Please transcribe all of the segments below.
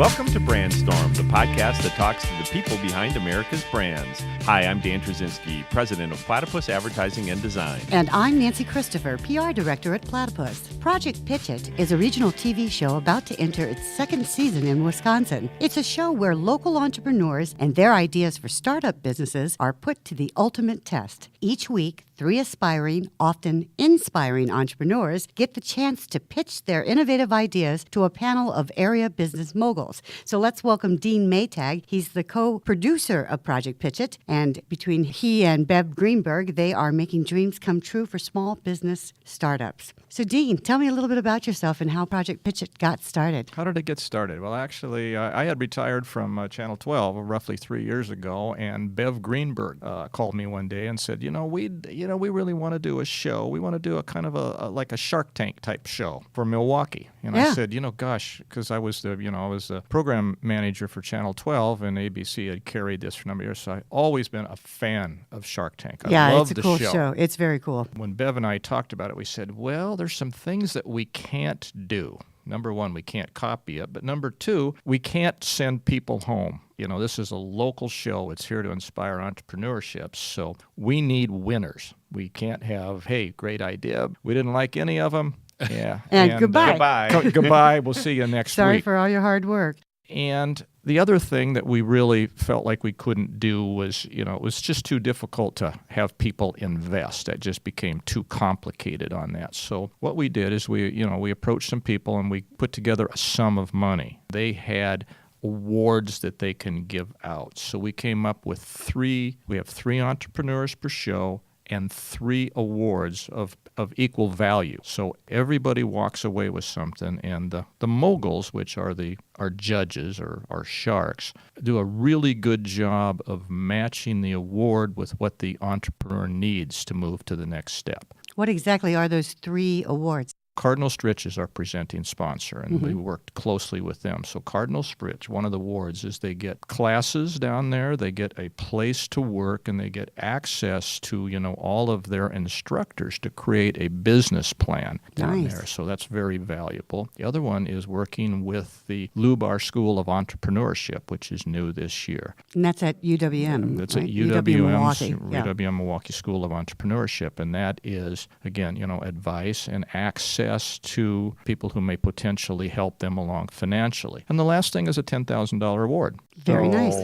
Welcome to Brandstorm, the podcast that talks to the people behind America's brands. Hi, I'm Dan Trzynski, president of Platypus Advertising and Design. And I'm Nancy Christopher, PR director at Platypus. Project Pitch It is a regional TV show about to enter its second season in Wisconsin. It's a show where local entrepreneurs and their ideas for startup businesses are put to the ultimate test. Each week, 3 aspiring, often inspiring entrepreneurs get the chance to pitch their innovative ideas to a panel of area business moguls. So let's welcome Dean Maytag. He's the co-producer of Project Pitch It, and between he and Bev Greenberg, they are making dreams come true for small business startups. So Dean, tell me a little bit about yourself and how Project Pitch It got started. How did it get started? Well, actually, I had retired from Channel 12 roughly 3 years ago, and Bev Greenberg called me one day and said, we really want to do a show. We want to do a kind of like a Shark Tank type show for Milwaukee. And I said, because I was the program manager for Channel 12, and ABC had carried this for a number of years, so I've always been a fan of Shark Tank. I love it's a cool show. It's very cool. When Bev and I talked about it, we said, well, there's some things that we can't do. Number one, we can't copy it. But number two, we can't send people home. This is a local show. It's here to inspire entrepreneurship. So we need winners. We can't have, hey, great idea. We didn't like any of them. Yeah. and goodbye. Goodbye. We'll see you next week. Sorry for all your hard work. And the other thing that we really felt like we couldn't do was, it was just too difficult to have people invest. That just became too complicated on that. So what we did is we approached some people and we put together a sum of money. They had awards that they can give out. So we came up with we have 3 entrepreneurs per show and 3 awards of equal value. So everybody walks away with something, and the moguls, which are our judges or our sharks, do a really good job of matching the award with what the entrepreneur needs to move to the next step. What exactly are those 3 awards? Cardinal Stritch is our presenting sponsor, and we worked closely with them. So Cardinal Stritch, one of the awards is they get classes down there, they get a place to work, and they get access to, all of their instructors to create a business plan down there. So that's very valuable. The other one is working with the Lubar School of Entrepreneurship, which is new this year. And that's at UWM. That's right? at UWM's Milwaukee. UWM Milwaukee School of Entrepreneurship, and that is, again, advice and access to people who may potentially help them along financially. And the last thing is a $10,000 award. Very nice.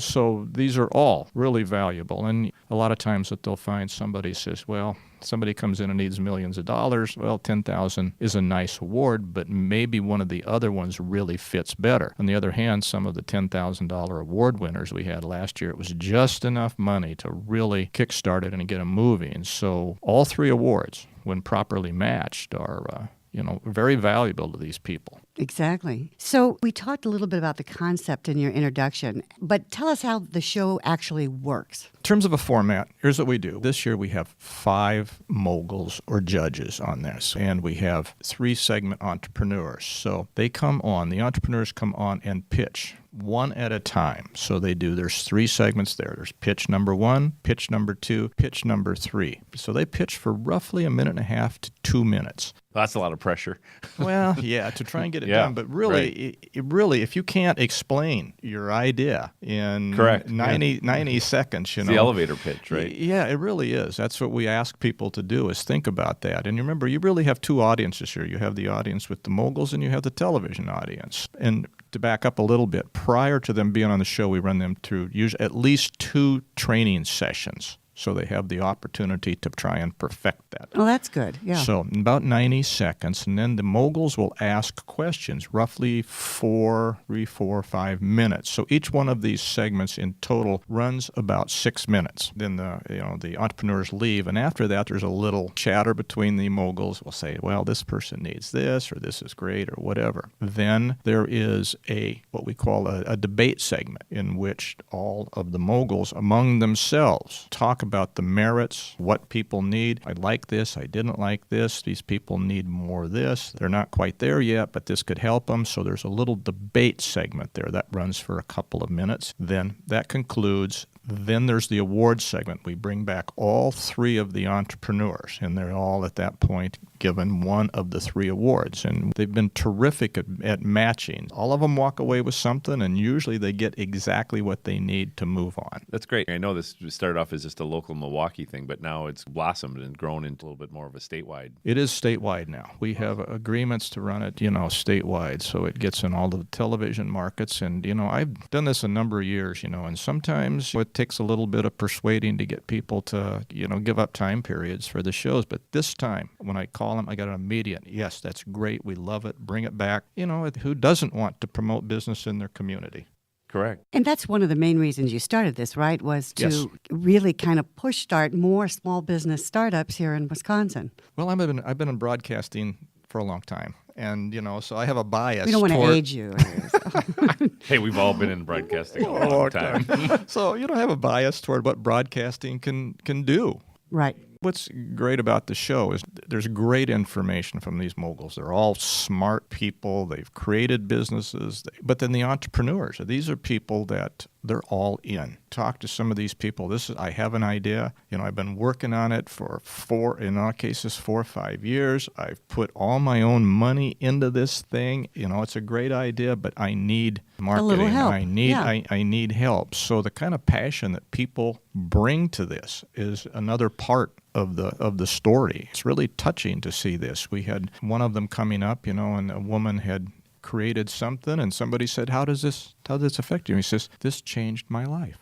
So these are all really valuable. And a lot of times that they'll find somebody says, well, somebody comes in and needs millions of dollars. Well, $10,000 is a nice award, but maybe one of the other ones really fits better. On the other hand, some of the $10,000 award winners we had last year, it was just enough money to really kickstart it and get them moving. So all 3 awards, when properly matched, are very valuable to these people. Exactly. So we talked a little bit about the concept in your introduction, but tell us how the show actually works. In terms of a format, here's what we do. This year we have 5 moguls or judges on this, and we have 3 segment entrepreneurs. So the entrepreneurs come on and pitch one at a time. So there's 3 segments there. There's pitch number 1, pitch number 2, pitch number 3. So they pitch for roughly 1.5 to 2 minutes. That's a lot of pressure. Well, yeah, to try and get it done. But really, if you can't explain your idea in 90 seconds, It's the elevator pitch, right? Yeah, it really is. That's what we ask people to do, is think about that. And remember, you really have 2 audiences here. You have the audience with the moguls, and you have the television audience. And to back up a little bit, prior to them being on the show, we run them through usually at least 2 training sessions. So they have the opportunity to try and perfect that. Oh, that's good. Yeah. So in about 90 seconds, and then the moguls will ask questions, roughly 4 or 5 minutes. So each one of these segments in total runs about 6 minutes. Then the entrepreneurs leave, and after that, there's a little chatter between the moguls. We'll say, well, this person needs this, or this is great, or whatever. Then there is what we call a debate segment, in which all of the moguls among themselves talk about the merits, what people need. I like this, I didn't like this, these people need more of this, they're not quite there yet, but this could help them. So there's a little debate segment there that runs for a couple of minutes. Then that concludes. Then there's the awards segment. We bring back all three of the entrepreneurs, and they're all at that point given one of the three awards. And they've been terrific at matching. All of them walk away with something, and usually they get exactly what they need to move on. That's great. I know this started off as just a local Milwaukee thing, but now it's blossomed and grown into a little bit more of a statewide. It is statewide now. We have agreements to run it, statewide, so it gets in all the television markets. And, I've done this a number of years, and sometimes it takes a little bit of persuading to get people to, give up time periods for the shows. But this time, when I call them, I got an immediate, yes, that's great. We love it. Bring it back. Who doesn't want to promote business in their community? Correct. And that's one of the main reasons you started this, right? Was to Yes. really kind of start more small business startups here in Wisconsin. Well, I've been in broadcasting for a long time. And, so I have a bias. We don't want to toward... age you. Hey, we've all been in broadcasting a long time. So, I have a bias toward what broadcasting can do. Right. What's great about the show is there's great information from these moguls. They're all smart people. They've created businesses. But then the entrepreneurs, these are people that they're all in. Talk to some of these people. I have an idea. I've been working on it for 4 or 5 years. I've put all my own money into this thing. It's a great idea, but I need marketing. A little help. I need help. So the kind of passion that people bring to this is another part of the story. It's really touching to see this. We had one of them coming up, and a woman had created something, and somebody said, how does this affect you? And he says, this changed my life.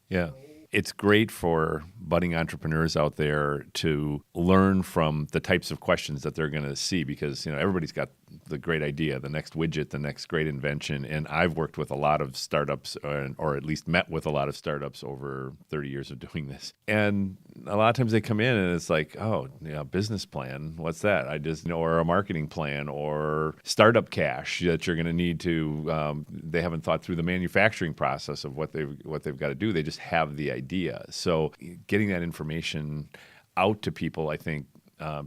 Yeah. It's great for budding entrepreneurs out there to learn from the types of questions that they're going to see because, everybody's got the great idea, the next widget, the next great invention. And I've worked with a lot of startups or at least met with a lot of startups over 30 years of doing this. And a lot of times they come in and it's like, oh, business plan. What's that? Or a marketing plan or startup cash that you're going to need to, they haven't thought through the manufacturing process of what they've got to do. They just have the idea. So getting that information out to people, I think,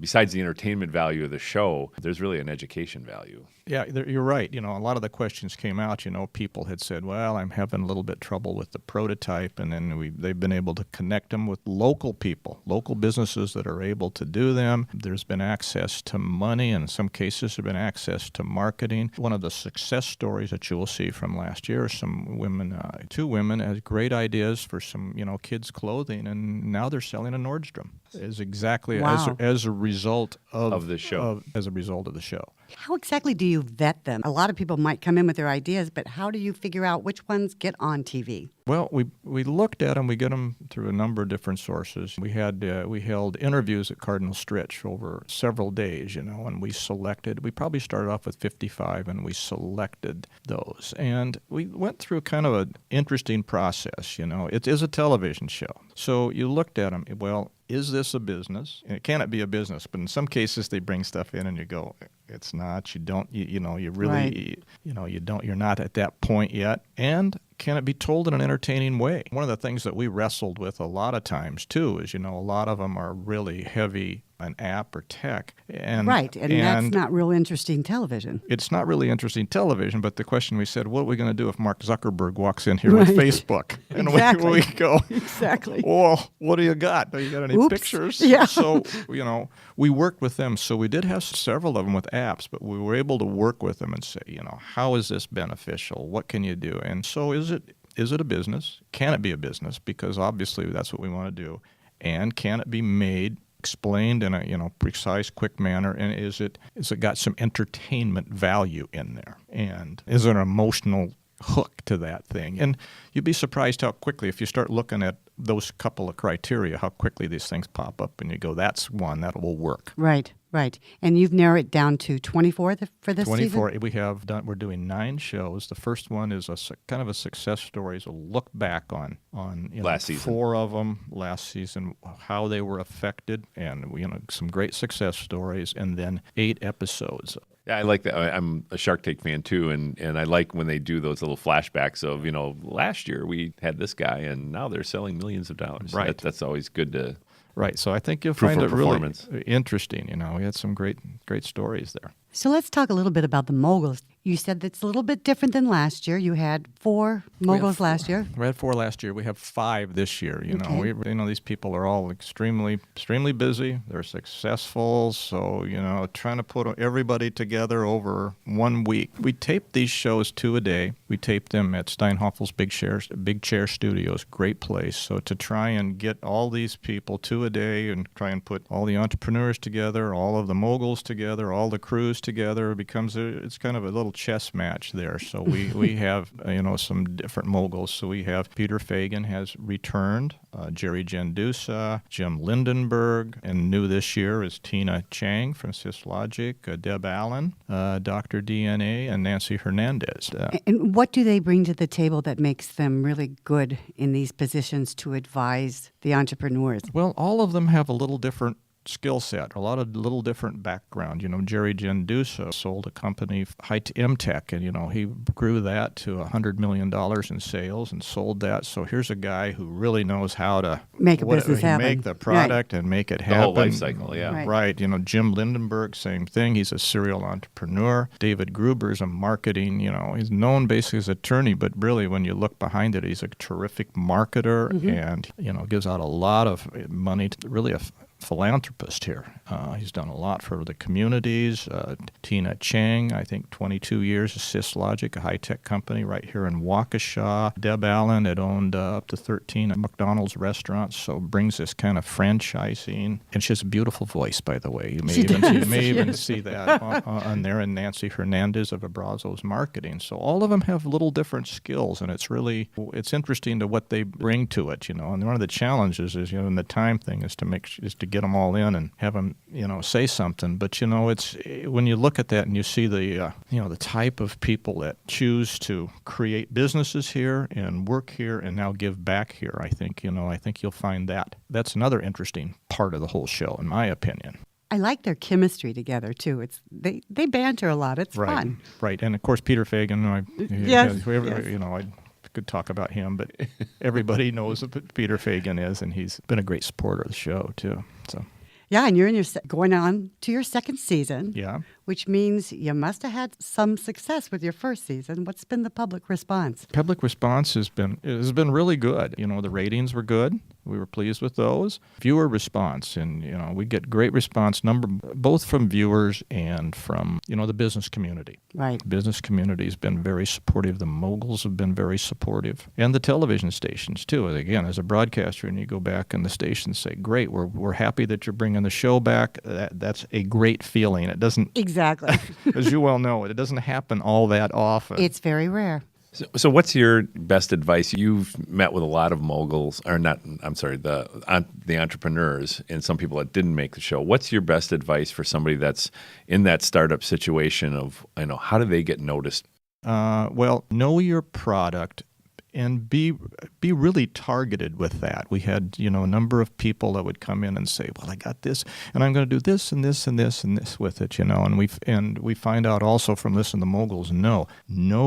besides the entertainment value of the show, there's really an education value. Yeah, you're right. A lot of the questions came out, people had said, well, I'm having a little bit trouble with the prototype, and then they've been able to connect them with local people, local businesses that are able to do them. There's been access to money, and in some cases there's been access to marketing. One of the success stories that you will see from last year, some women, 2 women had great ideas for some, kids' clothing, and now they're selling a Nordstrom. Is exactly Wow. as a result of the show. As a result of the show. How exactly do you vet them? A lot of people might come in with their ideas, but how do you figure out which ones get on TV? Well, we looked at them. We get them through a number of different sources. We held interviews at Cardinal Stritch over several days, and we selected. We probably started off with 55, and we selected those. And we went through kind of an interesting process. It is a television show, so you looked at them. Well, is this a business? And it cannot be a business, but in some cases they bring stuff in, and you go, it's not. You don't. You really. Right. You don't. You're not at that point yet, and can it be told in an entertaining way? One of the things that we wrestled with a lot of times, too, is, a lot of them are really heavy on app or tech. And that's not real interesting television. It's not really interesting television, but the question we said, what are we going to do if Mark Zuckerberg walks in here with Facebook? And Exactly. we go, Exactly. well, what do you got? Do you got any Oops. pictures? Yeah. So, we worked with them. So we did have several of them with apps, but we were able to work with them and say, how is this beneficial? What can you do? And so is it a business? Can it be a business? Because obviously that's what we want to do. And can it be made, explained in a precise, quick manner? And is it got some entertainment value in there? And is there an emotional hook to that thing? And you'd be surprised how quickly, if you start looking at those couple of criteria, how quickly these things pop up and you go, that's one that will work. Right. And you've narrowed it down to 24 for this 24. season? We're doing 9 shows. The first one is kind of a success story. It's a look back on Last season. 4 of them last season, how they were affected, and some great success stories, and then 8 episodes. Yeah, I like that. I'm a Shark Tank fan too, and I like when they do those little flashbacks of, last year we had this guy and now they're selling millions of dollars. Right. That's always good to... Right, so I think you'll Proof find of it really performance. interesting. We had some great great stories there. So let's talk a little bit about the moguls. You said that's a little bit different than last year. You had 4 moguls last year. We had 4 last year. We have 5 this year. Okay. These people are all extremely busy. They're successful. So, trying to put everybody together over 1 week. We tape these shows 2 a day. We tape them at Steinhoffel's Big Chair Studios. Great place. So to try and get all these people 2 a day and try and put all the entrepreneurs together, all of the moguls together, all the crews together, it's kind of a little chess match there. So we have some different moguls. So we have Peter Fagan has returned, Jerry Gendusa, Jim Lindenberg, and new this year is Tina Chang from SysLogic, Deb Allen, Dr. DNA, and Nancy Hernandez. And what do they bring to the table that makes them really good in these positions to advise the entrepreneurs? Well, all of them have a little different skill set, a lot of little different background. Jerry Gendusa sold a company, Maytag, and he grew that to $100 million in sales and sold that. So here's a guy who really knows how to make a business happen, make the product and make it happen. The whole life cycle, yeah. Right. Jim Lindenberg, same thing. He's a serial entrepreneur. David Gruber's a marketing, he's known basically as an attorney, but really when you look behind it, he's a terrific marketer and, gives out a lot of money to really a philanthropist here. He's done a lot for the communities. Tina Chang, I think 22 years at SysLogic, a high-tech company right here in Waukesha. Deb Allen had owned up to 13 McDonald's restaurants, so brings this kind of franchising. And she has a beautiful voice, by the way. You may even see that on there. And Nancy Hernandez of Abrazo's Marketing. So all of them have little different skills, and it's interesting to what they bring to it, And one of the challenges is, in the time thing is to get them all in and have them, say something. But, it's when you look at that and you see the type of people that choose to create businesses here and work here and now give back here, I think you'll find that's another interesting part of the whole show, in my opinion. I like their chemistry together, too. They banter a lot. It's fun. Right. And, of course, Peter Fagan, I could talk about him, but everybody knows what Peter Fagan is, and he's been a great supporter of the show, too. So. Yeah, and you're going on to your second season. Yeah. Which means you must have had some success with your first season. What's been the public response? Public response has been really good. The ratings were good. We were pleased with those. Viewer response, and we get great response both from viewers and from the business community. Right. The business community has been very supportive. The moguls have been very supportive, and the television stations too. Again, as a broadcaster, and you go back and the stations say, "Great, we're happy that you're bringing the show back." That's a great feeling. It doesn't exactly, as you well know, it doesn't happen all that often. It's very rare. So what's your best advice? You've met with a lot of moguls, or not, I'm sorry, the entrepreneurs and some people that didn't make the show. What's your best advice for somebody that's in that startup situation of, how do they get noticed? Well, know your product and be really targeted with that. We had, a number of people that would come in and say, "Well, I got this, and I'm going to do this and this and this and this with it," and we find out also from listening to moguls, know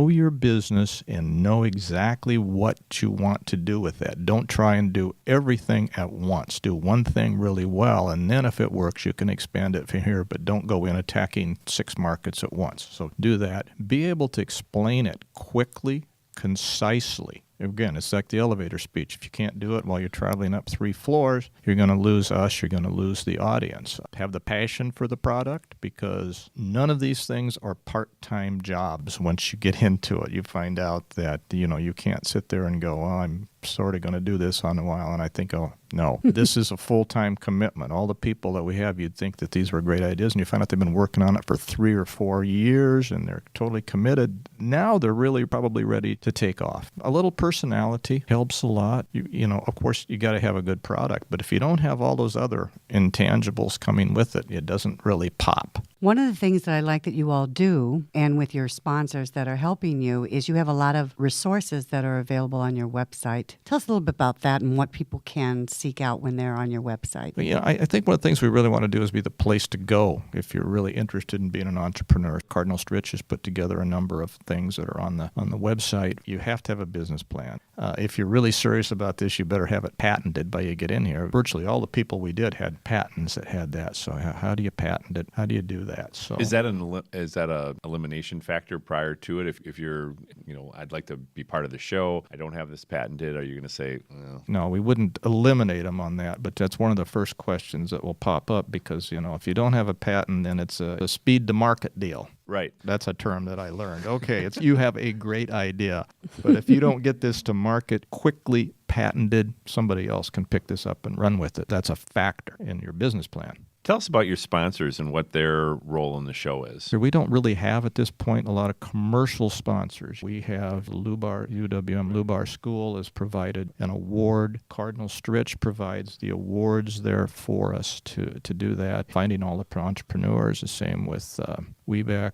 your business and know exactly what you want to do with that. Don't try and do everything at once. Do one thing really well, and then if it works, you can expand it from here, but don't go in attacking 6 markets at once. So do that. Be able to explain it quickly, concisely. Again, it's like the elevator speech. If you can't do it while you're traveling up 3 floors, you're going to lose us, you're going to lose the audience. Have the passion for the product, because none of these things are part-time jobs. Once you get into it, you find out that, you can't sit there and go, "Well, I'm sort of going to do this on a while," and I think, "Oh, no, this is a full-time commitment." All the people that we have, you'd think that these were great ideas, and you find out they've been working on it for 3 or 4 years, and they're totally committed. Now they're really probably ready to take off. A little personality helps a lot. Of course, you got to have a good product, but if you don't have all those other intangibles coming with it, it doesn't really pop. One of the things that I like that you all do, and with your sponsors that are helping you, is you have a lot of resources that are available on your website. Tell us a little bit about that and what people can seek out when they're on your website. I think one of the things we really want to do is be the place to go if you're really interested in being an entrepreneur. Cardinal Stritch has put together a number of things that are on the website. You have to have a business plan. If you're really serious about this, you better have it patented by you get in here. Virtually all the people we did had patents that had that. So how do you patent it? How do you do that. So Is that a elimination factor prior to it? If you're, I'd like to be part of the show, I don't have this patented, are you going to say, well? No, we wouldn't eliminate them on that, but that's one of the first questions that will pop up because, if you don't have a patent, then it's a speed to market deal. Right. That's a term that I learned. Okay, you have a great idea, but if you don't get this to market quickly, patented, somebody else can pick this up and run with it. That's a factor in your business plan. Tell us about your sponsors and what their role in the show is. So we don't really have at this point a lot of commercial sponsors. We have UWM Lubar School has provided an award. Cardinal Stritch provides the awards there for us to do that. Finding all the entrepreneurs, the same with Webeck,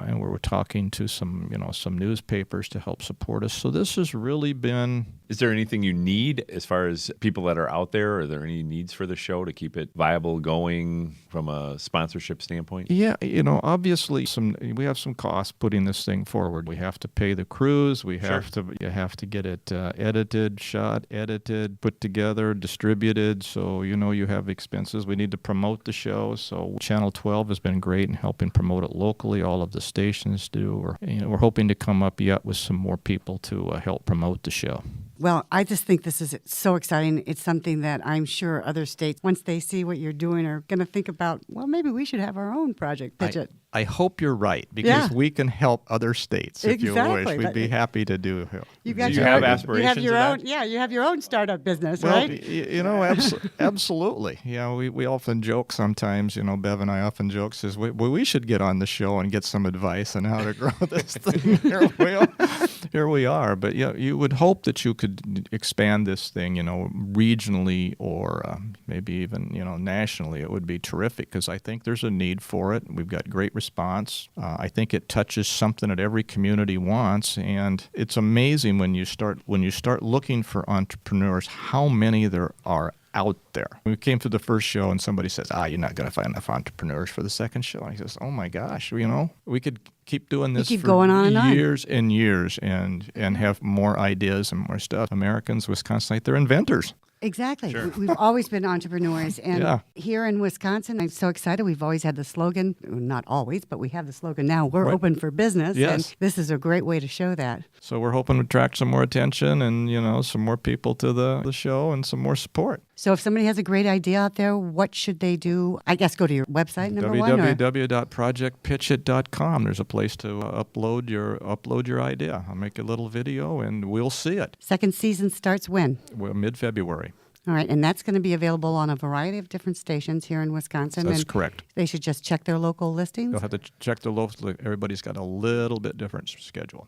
and we're talking to some newspapers to help support us. So this has really been. Is there anything you need as far as people that are out there? Are there any needs for the show to keep it viable going from a sponsorship standpoint? Yeah, obviously we have some costs putting this thing forward. We have to pay the crews. You have to get it edited, shot, edited, put together, distributed. So you have expenses. We need to promote the show. So Channel 12 has been great in helping promote it locally. All of the stations do. We're hoping to come up yet with some more people to help promote the show. Well, I just think this is so exciting. It's something that I'm sure other states, once they see what you're doing, are going to think about, well, maybe we should have our own project. Pitch it. I hope you're right, because we can help other states if you wish. We'd be happy to do it. You have aspirations? You have your of own, that? yeah. You have your own startup business, Well, right? Absolutely. We often joke sometimes. Bev and I often joke says we should get on the show and get some advice on how to grow this thing. Here we are. But you would hope that you could expand this thing, regionally or maybe even nationally. It would be terrific because I think there's a need for it. We've got great response. I think it touches something that every community wants, and it's amazing when you start looking for entrepreneurs how many there are out there. We came to the first show and somebody says, you're not going to find enough entrepreneurs for the second show. And he says, oh my gosh, we could keep doing this for going on and on. years and years and have more ideas and more stuff. Americans, Wisconsinites, they're inventors. Exactly. Sure. We've always been entrepreneurs. And here in Wisconsin, I'm so excited. We've always had the slogan, not always, but we have the slogan now, we're open for business. Yes. And this is a great way to show that. So we're hoping to attract some more attention and, some more people to the show and some more support. So if somebody has a great idea out there, what should they do? I guess go to your website, number one. www.projectpitchit.com. There's a place to upload your idea. I'll make a little video and we'll see it. Second season starts when? Well, mid-February. All right, and that's going to be available on a variety of different stations here in Wisconsin. That's and correct. They should just check their local listings. They'll have to check their local. Everybody's got a little bit different schedule.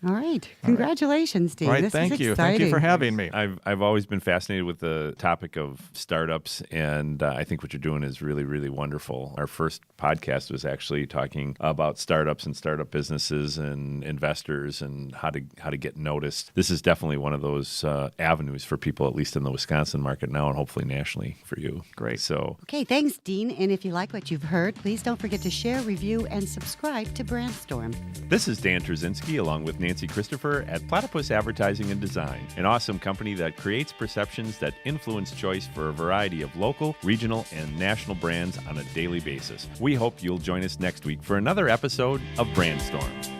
All right. Congratulations, Dean. All right, This thank is you. exciting. Thank you for having me. I've always been fascinated with the topic of startups, and I think what you're doing is really, really wonderful. Our first podcast was actually talking about startups and startup businesses and investors and how to get noticed. This is definitely one of those avenues for people, at least in the Wisconsin market now, and hopefully nationally for you. Great. So, Okay, thanks, Dean. And if you like what you've heard, please don't forget to share, review, and subscribe to Brandstorm. this is Dan Trzynski along with Nancy Christopher at Platypus Advertising and Design, an awesome company that creates perceptions that influence choice for a variety of local, regional, and national brands on a daily basis. We hope you'll join us next week for another episode of Brandstorm.